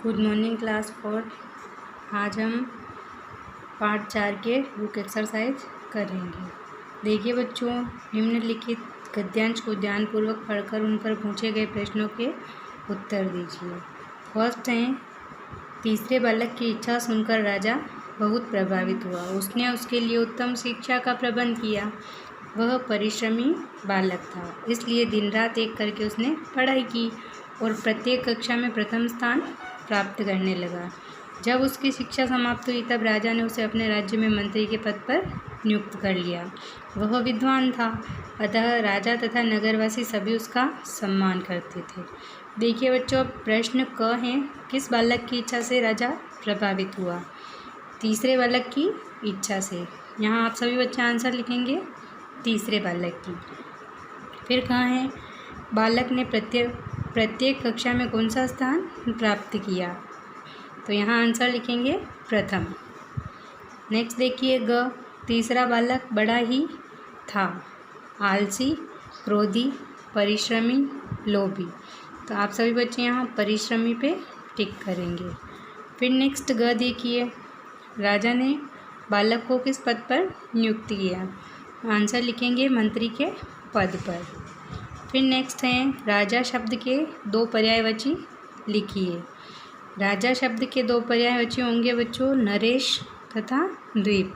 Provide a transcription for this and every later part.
Good morning class 4। आज हम part 4 के बुक एक्सरसाइज करेंगे। देखिए बच्चों, निम्नलिखित गद्यांश को ध्यानपूर्वक पढ़कर उन पर पूछे गए प्रश्नों के उत्तर दीजिए। फर्स्ट है, तीसरे बालक की इच्छा सुनकर राजा बहुत प्रभावित हुआ। उसने उसके लिए उत्तम शिक्षा का प्रबंध किया। वह परिश्रमी बालक था, इसलिए दिन रात एक करके उसने पढ़ाई की और प्रत्येक कक्षा में प्रथम स्थान प्राप्त करने लगा। जब उसकी शिक्षा समाप्त हुई तब राजा ने उसे अपने राज्य में मंत्री के पद पर नियुक्त कर लिया। वह विद्वान था, अतः राजा तथा नगरवासी सभी उसका सम्मान करते थे। देखिए बच्चों, प्रश्न क है, किस बालक की इच्छा से राजा प्रभावित हुआ? तीसरे बालक की इच्छा से। यहाँ आप सभी बच्चे आंसर लिखेंगे तीसरे बालक की। फिर कहाँ है, बालक ने प्रत्येक कक्षा में कौन सा स्थान प्राप्त किया? तो यहाँ आंसर लिखेंगे प्रथम। नेक्स्ट देखिए ग, तीसरा बालक बड़ा ही था, आलसी, क्रोधी, परिश्रमी, लोभी। तो आप सभी बच्चे यहाँ परिश्रमी पे टिक करेंगे। फिर नेक्स्ट ग देखिए, राजा ने बालक को किस पद पर नियुक्त किया? आंसर लिखेंगे मंत्री के पद पर। फिर नेक्स्ट है, राजा शब्द के दो पर्यायवाची लिखिए। राजा शब्द के दो पर्यायवाची होंगे बच्चों नरेश तथा द्वीप।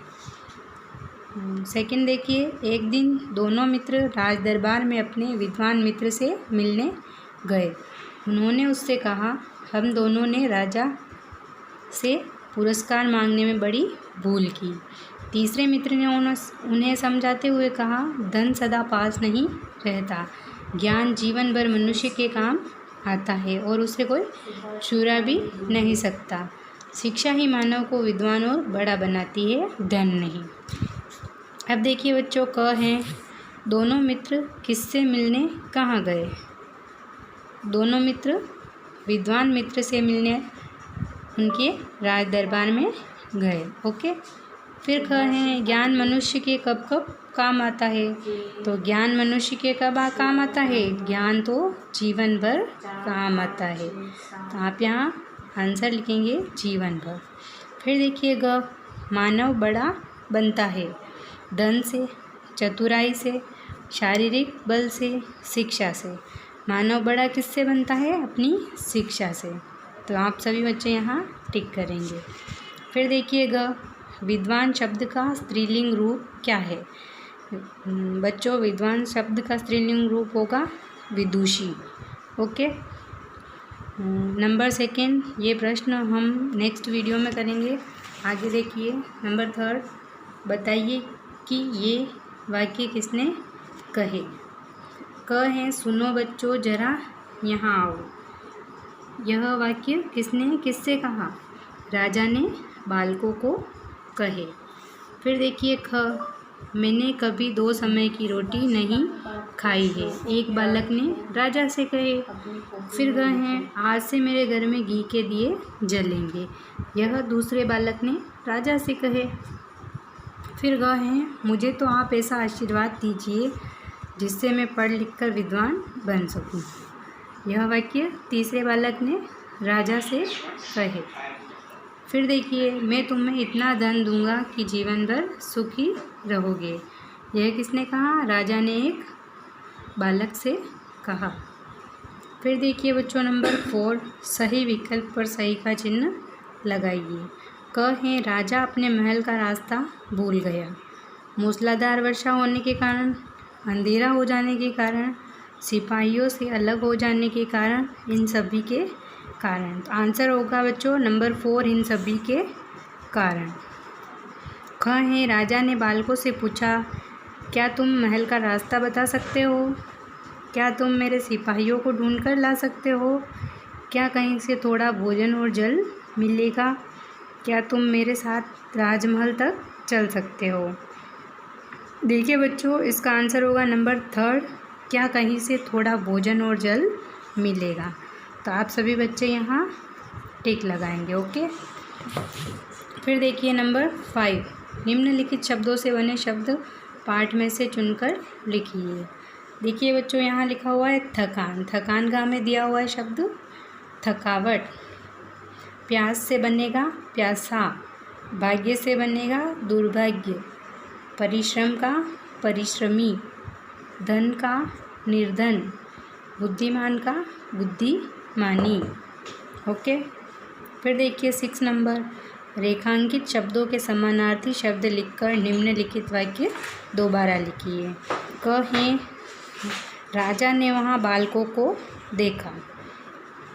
सेकंड देखिए, एक दिन दोनों मित्र राज दरबार में अपने विद्वान मित्र से मिलने गए। उन्होंने उससे कहा, हम दोनों ने राजा से पुरस्कार मांगने में बड़ी भूल की। तीसरे मित्र ने उन्हें समझाते हुए कहा, धन सदा पास नहीं रहता, ज्ञान जीवन भर मनुष्य के काम आता है और उसे कोई चुरा भी नहीं सकता। शिक्षा ही मानव को विद्वान और बड़ा बनाती है, धन नहीं। अब देखिए बच्चों, क है, दोनों मित्र किससे मिलने कहाँ गए? दोनों मित्र विद्वान मित्र से मिलने उनके राज दरबार में गए। ओके। फिर ख है, ज्ञान मनुष्य के कब कब काम आता है? तो ज्ञान मनुष्य के कब काम आता है? ज्ञान तो जीवन भर काम आता है। तो आप यहाँ आंसर लिखेंगे जीवन भर। फिर देखिए ग, मानव बड़ा बनता है धन से, चतुराई से, शारीरिक बल से, शिक्षा से। मानव बड़ा किससे बनता है? अपनी शिक्षा से। तो आप सभी बच्चे यहाँ टिक करेंगे। फिर देखिए ग, विद्वान शब्द का स्त्रीलिंग रूप क्या है? बच्चों, विद्वान शब्द का स्त्रीलिंग रूप होगा विदुषी। ओके। नंबर सेकेंड, ये प्रश्न हम नेक्स्ट वीडियो में करेंगे। आगे देखिए नंबर थर्ड, बताइए कि ये वाक्य किसने कहे? क है, सुनो बच्चों जरा यहाँ आओ। यह वाक्य किसने किससे कहा? राजा ने बालकों को कहे। फिर देखिए ख, मैंने कभी दो समय की रोटी नहीं खाई है, एक बालक ने राजा से कहे। फिर ग है, आज से मेरे घर में घी के दिए जलेंगे, यह दूसरे बालक ने राजा से कहे। फिर ग है, मुझे तो आप ऐसा आशीर्वाद दीजिए जिससे मैं पढ़ लिख कर विद्वान बन सकूं। यह वाक्य तीसरे बालक ने राजा से कहे। फिर देखिए, मैं तुम्हें इतना धन दूंगा कि जीवन भर सुखी रहोगे, यह किसने कहा? राजा ने एक बालक से कहा। फिर देखिए बच्चों नंबर 4, सही विकल्प पर सही का चिन्ह लगाइए। क है, राजा अपने महल का रास्ता भूल गया। मूसलाधार वर्षा होने के कारण, अंधेरा हो जाने के कारण, सिपाहियों से अलग हो जाने के कारण, इन सभी के कारण। तो आंसर होगा बच्चों नंबर 4, इन सभी के कारण। ख है, राजा ने बालकों से पूछा, क्या तुम महल का रास्ता बता सकते हो? क्या तुम मेरे सिपाहियों को ढूंढ कर ला सकते हो? क्या कहीं से थोड़ा भोजन और जल मिलेगा? क्या तुम मेरे साथ राजमहल तक चल सकते हो? देखिए बच्चों, इसका आंसर होगा नंबर 3, क्या कहीं से थोड़ा भोजन और जल मिलेगा। तो आप सभी बच्चे यहाँ टिक लगाएंगे। ओके। फिर देखिए नंबर 5, निम्नलिखित शब्दों से बने शब्द पाठ में से चुनकर लिखिए। देखिए बच्चों, यहाँ लिखा हुआ है थकान। थकान का हमें दिया हुआ है शब्द थकावट। प्यास से बनेगा प्यासा, भाग्य से बनेगा दुर्भाग्य, परिश्रम का परिश्रमी, धन का निर्धन, बुद्धिमान का बुद्धिमानी। ओके। फिर देखिए 6 नंबर, रेखांकित शब्दों के समानार्थी शब्द लिखकर निम्नलिखित वाक्य दोबारा लिखिए। क है, राजा ने वहाँ बालकों को देखा।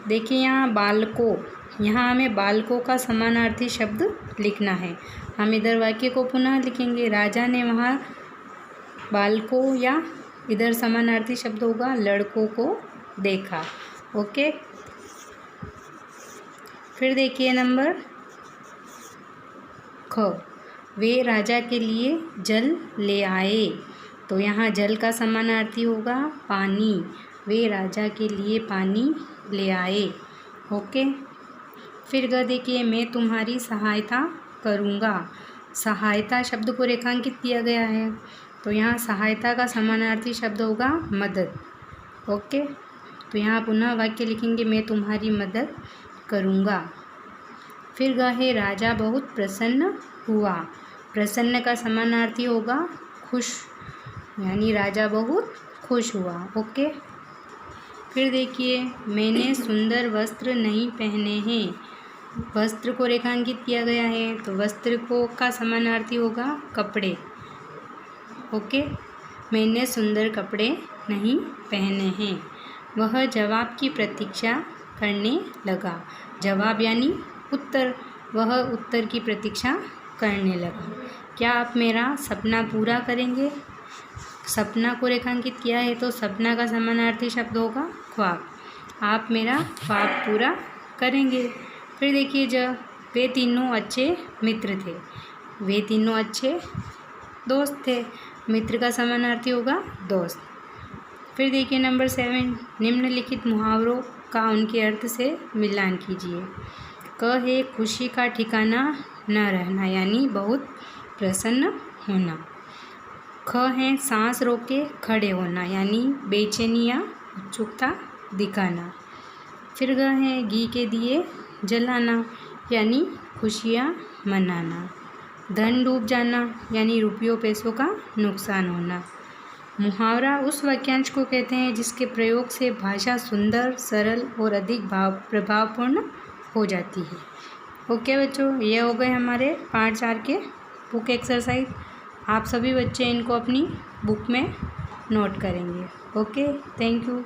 देखिए यहाँ बालकों, यहाँ हमें बालकों का समानार्थी शब्द लिखना है। हम इधर वाक्य को पुनः लिखेंगे, राजा ने वहाँ बालकों, या इधर समानार्थी शब्द होगा लड़कों को देखा। ओके। फिर देखिए नंबर ख, वे राजा के लिए जल ले आए। तो यहाँ जल का समानार्थी होगा पानी, वे राजा के लिए पानी ले आए। ओके। फिर ग देखिए, मैं तुम्हारी सहायता करूँगा। सहायता शब्द को रेखांकित किया गया है, तो यहाँ सहायता का समानार्थी शब्द होगा मदद। ओके। तो यहाँ पुनः वाक्य लिखेंगे, मैं तुम्हारी मदद करूँगा। फिर ग है, राजा बहुत प्रसन्न हुआ। प्रसन्न का समानार्थी होगा खुश, यानी राजा बहुत खुश हुआ। ओके। फिर देखिए, मैंने सुंदर वस्त्र नहीं पहने हैं। वस्त्र को रेखांकित किया गया है, तो वस्त्र को का समानार्थी होगा कपड़े। ओके। मैंने सुंदर कपड़े नहीं पहने हैं। वह जवाब की प्रतीक्षा करने लगा। जवाब यानी उत्तर, वह उत्तर की प्रतीक्षा करने लगा। क्या आप मेरा सपना पूरा करेंगे? सपना को रेखांकित किया है, तो सपना का समानार्थी शब्द होगा ख्वाब। आप मेरा ख्वाब पूरा करेंगे। फिर देखिए, जब वे तीनों अच्छे मित्र थे, वे तीनों अच्छे दोस्त थे। मित्र का समानार्थी होगा दोस्त। फिर देखिए नंबर 7, निम्नलिखित मुहावरों का उनके अर्थ से मिलान कीजिए। क है, खुशी का ठिकाना न रहना, यानी बहुत प्रसन्न होना। ख है, सांस रोके खड़े होना, यानी बेचैनी या उत्सुकता दिखाना। फिर ग है, घी के दिए जलाना, यानी खुशियाँ मनाना। धन डूब जाना, यानी रुपयों पैसों का नुकसान होना। मुहावरा उस वाक्यांश को कहते हैं जिसके प्रयोग से भाषा सुंदर, सरल और अधिक प्रभावपूर्ण हो जाती है। ओके बच्चों, ये हो गए हमारे पार्ट 4 के बुक एक्सरसाइज। आप सभी बच्चे इनको अपनी बुक में नोट करेंगे। Okay, thank you.